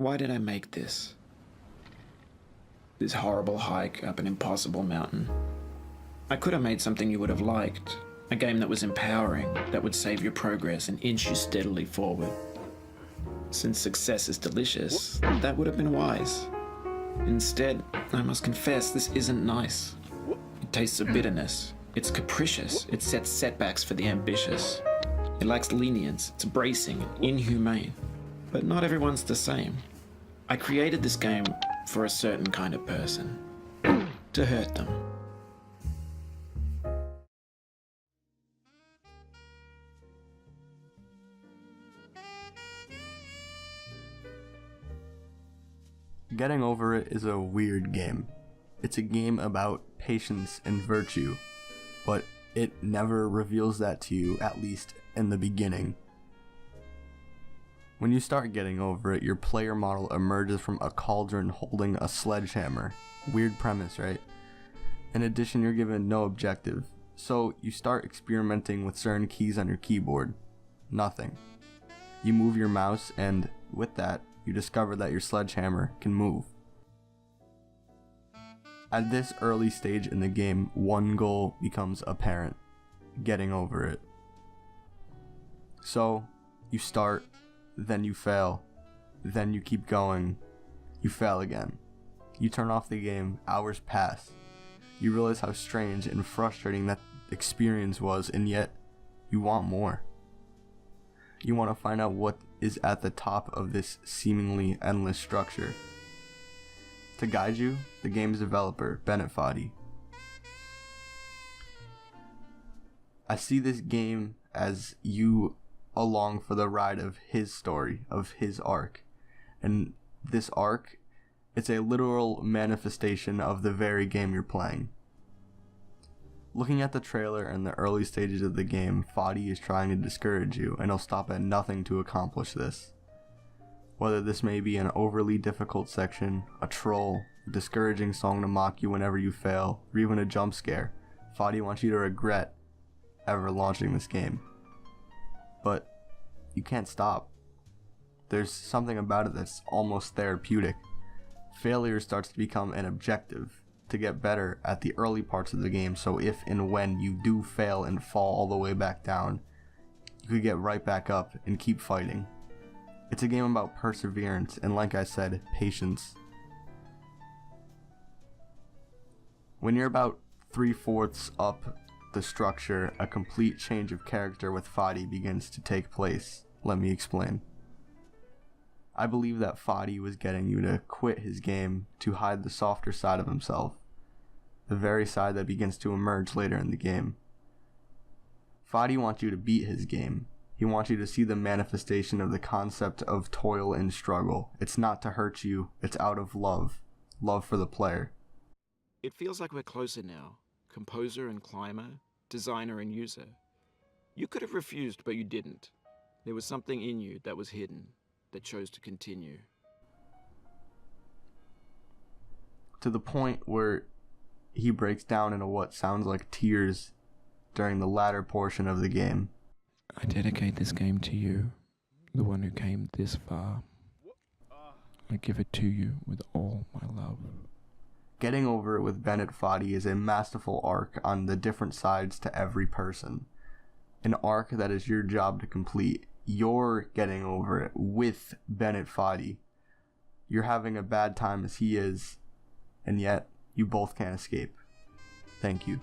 Why did I make this? This horrible hike up an impossible mountain. I could have made something you would have liked. A game that was empowering, that would save your progress and inch you steadily forward. Since success is delicious, that would have been wise. Instead, I must confess, this isn't nice. It tastes of bitterness. It's capricious. It sets setbacks for the ambitious. It lacks lenience. It's bracing and inhumane. But not everyone's the same. I created this game for a certain kind of person. To hurt them. Getting Over It is a weird game. It's a game about patience and virtue, but it never reveals that to you, at least in the beginning. When you start getting over it, your player model emerges from a cauldron holding a sledgehammer. Weird premise, right? In addition, you're given no objective, so you start experimenting with certain keys on your keyboard. Nothing. You move your mouse, and with that, you discover that your sledgehammer can move. At this early stage in the game, one goal becomes apparent: getting over it. So, you start, then you fail, then you keep going, you fail again. You turn off the game, hours pass. You realize how strange and frustrating that experience was, and yet, you want more. You want to find out what is at the top of this seemingly endless structure. To guide you, the game's developer, Bennett Foddy. I see this game as you along for the ride of his story, of his arc. And this arc, it's a literal manifestation of the very game you're playing. Looking at the trailer and the early stages of the game, Foddy is trying to discourage you, and he'll stop at nothing to accomplish this. Whether this may be an overly difficult section, a troll, a discouraging song to mock you whenever you fail, or even a jump scare, Foddy wants you to regret ever launching this game. But you can't stop. There's something about it that's almost therapeutic. Failure starts to become an objective to get better at the early parts of the game, so if and when you do fail and fall all the way back down, you could get right back up and keep fighting. It's a game about perseverance and, like I said, patience. When you're about 3/4 up the structure, a complete change of character with Foddy begins to take place. Let me explain. I believe that Foddy was getting you to quit his game to hide the softer side of himself, the very side that begins to emerge later in the game. Foddy wants you to beat his game. He wants you to see the manifestation of the concept of toil and struggle. It's not to hurt you, it's out of love for the player. It feels like we're closer now. Composer and climber, designer and user. You could have refused, but you didn't. There was something in you that was hidden, that chose to continue. To the point where he breaks down into what sounds like tears during the latter portion of the game. I dedicate this game to you, the one who came this far. I give it to you with all my love. Getting Over It with Bennett Foddy is a masterful arc on the different sides to every person. An arc that is your job to complete. You're getting over it with Bennett Foddy. You're having a bad time as he is, and yet you both can't escape. Thank you.